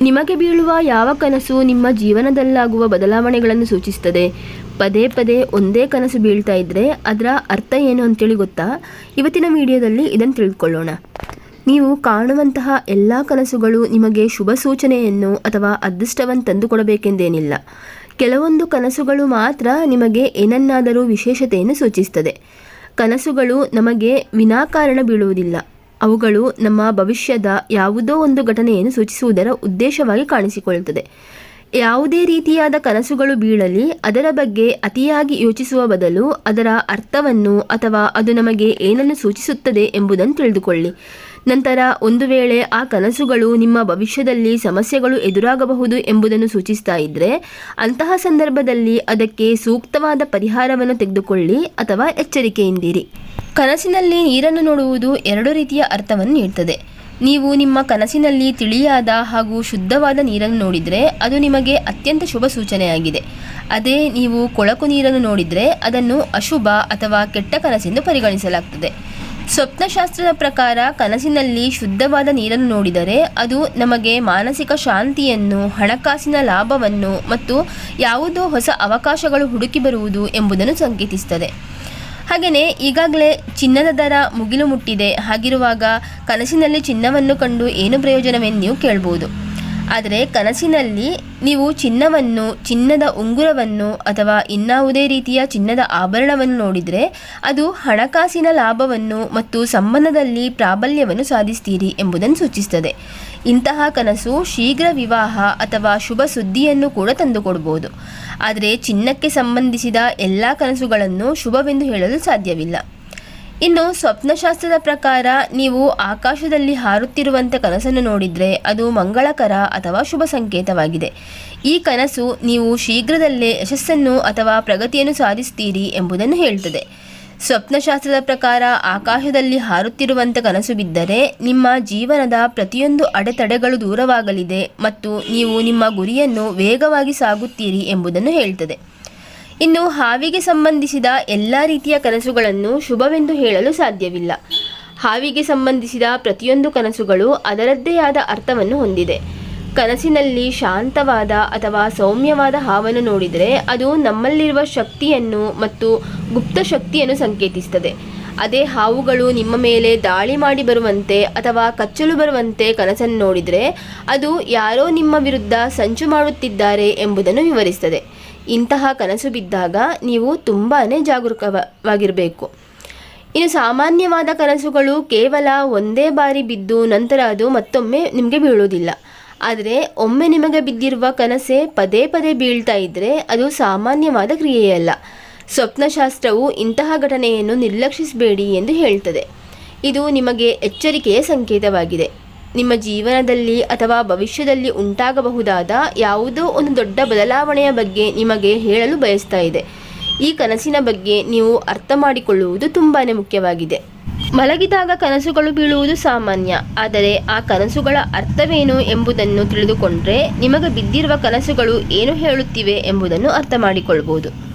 ನಿಮಗೆ ಬೀಳುವ ಯಾವ ಕನಸು ನಿಮ್ಮ ಜೀವನದಲ್ಲಾಗುವ ಬದಲಾವಣೆಗಳನ್ನು ಸೂಚಿಸುತ್ತದೆ? ಪದೇ ಪದೇ ಒಂದೇ ಕನಸು ಬೀಳ್ತಾ ಇದ್ದರೆ ಅದರ ಅರ್ಥ ಏನು ಅಂತೇಳಿ ಗೊತ್ತಾ? ಇವತ್ತಿನ ವಿಡಿಯೋದಲ್ಲಿ ಇದನ್ನು ತಿಳಿದುಕೊಳ್ಳೋಣ. ನೀವು ಕಾಣುವಂತಹ ಎಲ್ಲ ಕನಸುಗಳು ನಿಮಗೆ ಶುಭ ಸೂಚನೆಯನ್ನು ಅಥವಾ ಅದೃಷ್ಟವನ್ನು ತಂದುಕೊಡಬೇಕೆಂದೇನಿಲ್ಲ. ಕೆಲವೊಂದು ಕನಸುಗಳು ಮಾತ್ರ ನಿಮಗೆ ಏನನ್ನಾದರೂ ವಿಶೇಷತೆಯನ್ನು ಸೂಚಿಸುತ್ತದೆ. ಕನಸುಗಳು ನಮಗೆ ವಿನಾಕಾರಣ ಬೀಳುವುದಿಲ್ಲ. ಅವುಗಳು ನಮ್ಮ ಭವಿಷ್ಯದ ಯಾವುದೋ ಒಂದು ಘಟನೆಯನ್ನು ಸೂಚಿಸುವುದರ ಉದ್ದೇಶವಾಗಿ ಕಾಣಿಸಿಕೊಳ್ಳುತ್ತದೆ. ಯಾವುದೇ ರೀತಿಯಾದ ಕನಸುಗಳು ಬೀಳಲಿ, ಅದರ ಬಗ್ಗೆ ಅತಿಯಾಗಿ ಯೋಚಿಸುವ ಬದಲು ಅದರ ಅರ್ಥವನ್ನು ಅಥವಾ ಅದು ನಮಗೆ ಏನನ್ನು ಸೂಚಿಸುತ್ತದೆ ಎಂಬುದನ್ನು ತಿಳಿದುಕೊಳ್ಳಿ. ನಂತರ ಒಂದು ವೇಳೆ ಆ ಕನಸುಗಳು ನಿಮ್ಮ ಭವಿಷ್ಯದಲ್ಲಿ ಸಮಸ್ಯೆಗಳು ಎದುರಾಗಬಹುದು ಎಂಬುದನ್ನು ಸೂಚಿಸ್ತಾ ಇದ್ದರೆ ಅಂತಹ ಸಂದರ್ಭದಲ್ಲಿ ಅದಕ್ಕೆ ಸೂಕ್ತವಾದ ಪರಿಹಾರವನ್ನು ತೆಗೆದುಕೊಳ್ಳಿ ಅಥವಾ ಎಚ್ಚರಿಕೆಯಿಂದಿರಿ. ಕನಸಿನಲ್ಲಿ ನೀರನ್ನು ನೋಡುವುದು ಎರಡು ರೀತಿಯ ಅರ್ಥವನ್ನು ನೀಡುತ್ತದೆ. ನೀವು ನಿಮ್ಮ ಕನಸಿನಲ್ಲಿ ತಿಳಿಯಾದ ಹಾಗೂ ಶುದ್ಧವಾದ ನೀರನ್ನು ನೋಡಿದರೆ ಅದು ನಿಮಗೆ ಅತ್ಯಂತ ಶುಭ ಸೂಚನೆಯಾಗಿದೆ. ಅದೇ ನೀವು ಕೊಳಕು ನೀರನ್ನು ನೋಡಿದರೆ ಅದನ್ನು ಅಶುಭ ಅಥವಾ ಕೆಟ್ಟ ಕನಸೆಂದು ಪರಿಗಣಿಸಲಾಗುತ್ತದೆ. ಸ್ವಪ್ನಶಾಸ್ತ್ರದ ಪ್ರಕಾರ ಕನಸಿನಲ್ಲಿ ಶುದ್ಧವಾದ ನೀರನ್ನು ನೋಡಿದರೆ ಅದು ನಮಗೆ ಮಾನಸಿಕ ಶಾಂತಿಯನ್ನು, ಹಣಕಾಸಿನ ಲಾಭವನ್ನು ಮತ್ತು ಯಾವುದೋ ಹೊಸ ಅವಕಾಶಗಳು ಹುಡುಕಿ ಬರುವುದು ಎಂಬುದನ್ನು ಸಂಕೇತಿಸುತ್ತದೆ. ಹಾಗೆಯೇ ಈಗಾಗಲೇ ಚಿನ್ನದ ದರ ಮುಗಿಲು ಮುಟ್ಟಿದೆ, ಹಾಗಿರುವಾಗ ಕನಸಿನಲ್ಲಿ ಚಿನ್ನವನ್ನು ಕಂಡು ಏನು ಪ್ರಯೋಜನವೆಂದು ನೀವು ಕೇಳ್ಬೋದು. ಆದರೆ ಕನಸಿನಲ್ಲಿ ನೀವು ಚಿನ್ನವನ್ನು, ಚಿನ್ನದ ಉಂಗುರವನ್ನು ಅಥವಾ ಇನ್ನಾವುದೇ ರೀತಿಯ ಚಿನ್ನದ ಆಭರಣವನ್ನು ನೋಡಿದರೆ ಅದು ಹಣಕಾಸಿನ ಲಾಭವನ್ನು ಮತ್ತು ಸಂಬಂಧದಲ್ಲಿ ಪ್ರಾಬಲ್ಯವನ್ನು ಸಾಧಿಸ್ತೀರಿ ಎಂಬುದನ್ನು ಸೂಚಿಸುತ್ತದೆ. ಇಂತಹ ಕನಸು ಶೀಘ್ರ ವಿವಾಹ ಅಥವಾ ಶುಭ ಸುದ್ದಿಯನ್ನು ಕೂಡ ತಂದುಕೊಡ್ಬೋದು. ಆದರೆ ಚಿನ್ನಕ್ಕೆ ಸಂಬಂಧಿಸಿದ ಎಲ್ಲ ಕನಸುಗಳನ್ನು ಶುಭವೆಂದು ಹೇಳಲು ಸಾಧ್ಯವಿಲ್ಲ. ಇನ್ನು ಸ್ವಪ್ನಶಾಸ್ತ್ರದ ಪ್ರಕಾರ ನೀವು ಆಕಾಶದಲ್ಲಿ ಹಾರುತ್ತಿರುವಂಥ ಕನಸನ್ನು ನೋಡಿದರೆ ಅದು ಮಂಗಳಕರ ಅಥವಾ ಶುಭ ಸಂಕೇತವಾಗಿದೆ. ಈ ಕನಸು ನೀವು ಶೀಘ್ರದಲ್ಲೇ ಯಶಸ್ಸನ್ನು ಅಥವಾ ಪ್ರಗತಿಯನ್ನು ಸಾಧಿಸ್ತೀರಿ ಎಂಬುದನ್ನು ಹೇಳ್ತದೆ. ಸ್ವಪ್ನಶಾಸ್ತ್ರದ ಪ್ರಕಾರ ಆಕಾಶದಲ್ಲಿ ಹಾರುತ್ತಿರುವಂಥ ಕನಸು ಬಿದ್ದರೆ ನಿಮ್ಮ ಜೀವನದ ಪ್ರತಿಯೊಂದು ಅಡೆತಡೆಗಳು ದೂರವಾಗಲಿದೆ ಮತ್ತು ನೀವು ನಿಮ್ಮ ಗುರಿಯನ್ನು ವೇಗವಾಗಿ ಸಾಗುತ್ತೀರಿ ಎಂಬುದನ್ನು ಹೇಳ್ತದೆ. ಇನ್ನು ಹಾವಿಗೆ ಸಂಬಂಧಿಸಿದ ಎಲ್ಲ ರೀತಿಯ ಕನಸುಗಳನ್ನು ಶುಭವೆಂದು ಹೇಳಲು ಸಾಧ್ಯವಿಲ್ಲ. ಹಾವಿಗೆ ಸಂಬಂಧಿಸಿದ ಪ್ರತಿಯೊಂದು ಕನಸುಗಳು ಅದರದ್ದೇ ಆದ ಅರ್ಥವನ್ನು ಹೊಂದಿದೆ. ಕನಸಿನಲ್ಲಿ ಶಾಂತವಾದ ಅಥವಾ ಸೌಮ್ಯವಾದ ಹಾವನ್ನು ನೋಡಿದರೆ ಅದು ನಮ್ಮಲ್ಲಿರುವ ಶಕ್ತಿಯನ್ನು ಮತ್ತು ಗುಪ್ತ ಶಕ್ತಿಯನ್ನು ಸಂಕೇತಿಸುತ್ತದೆ. ಅದೇ ಹಾವುಗಳು ನಿಮ್ಮ ಮೇಲೆ ದಾಳಿ ಮಾಡಿ ಬರುವಂತೆ ಅಥವಾ ಕಚ್ಚಲು ಬರುವಂತೆ ಕನಸನ್ನು ನೋಡಿದರೆ ಅದು ಯಾರೋ ನಿಮ್ಮ ವಿರುದ್ಧ ಸಂಚು ಮಾಡುತ್ತಿದ್ದಾರೆ ಎಂಬುದನ್ನು ವಿವರಿಸುತ್ತದೆ. ಇಂತಹ ಕನಸು ಬಿದ್ದಾಗ ನೀವು ತುಂಬಾ ಜಾಗರೂಕವಾಗಿರಬೇಕು. ಇನ್ನು ಸಾಮಾನ್ಯವಾದ ಕನಸುಗಳು ಕೇವಲ ಒಂದೇ ಬಾರಿ ಬಿದ್ದು ನಂತರ ಅದು ಮತ್ತೊಮ್ಮೆ ನಿಮಗೆ ಬೀಳುವುದಿಲ್ಲ. ಆದರೆ ಒಮ್ಮೆ ನಿಮಗೆ ಬಿದ್ದಿರುವ ಕನಸೇ ಪದೇ ಪದೇ ಬೀಳ್ತಾ ಇದ್ದರೆ ಅದು ಸಾಮಾನ್ಯವಾದ ಕ್ರಿಯೆಯಲ್ಲ. ಸ್ವಪ್ನಶಾಸ್ತ್ರವು ಇಂತಹ ಘಟನೆಯನ್ನು ನಿರ್ಲಕ್ಷಿಸಬೇಡಿ ಎಂದು ಹೇಳ್ತದೆ. ಇದು ನಿಮಗೆ ಎಚ್ಚರಿಕೆಯ ಸಂಕೇತವಾಗಿದೆ. ನಿಮ್ಮ ಜೀವನದಲ್ಲಿ ಅಥವಾ ಭವಿಷ್ಯದಲ್ಲಿ ಉಂಟಾಗಬಹುದಾದ ಯಾವುದೋ ಒಂದು ದೊಡ್ಡ ಬದಲಾವಣೆಯ ಬಗ್ಗೆ ನಿಮಗೆ ಹೇಳಲು ಬಯಸ್ತಾ ಇದೆ. ಈ ಕನಸಿನ ಬಗ್ಗೆ ನೀವು ಅರ್ಥ ಮಾಡಿಕೊಳ್ಳುವುದು ತುಂಬಾ ಮುಖ್ಯವಾಗಿದೆ. ಮಲಗಿದಾಗ ಕನಸುಗಳು ಬೀಳುವುದು ಸಾಮಾನ್ಯ. ಆದರೆ ಆ ಕನಸುಗಳ ಅರ್ಥವೇನು ಎಂಬುದನ್ನು ತಿಳಿದುಕೊಂಡ್ರೆ ನಿಮಗೆ ಬಿದ್ದಿರುವ ಕನಸುಗಳು ಏನು ಹೇಳುತ್ತಿವೆ ಎಂಬುದನ್ನು ಅರ್ಥ ಮಾಡಿಕೊಳ್ಬೋದು.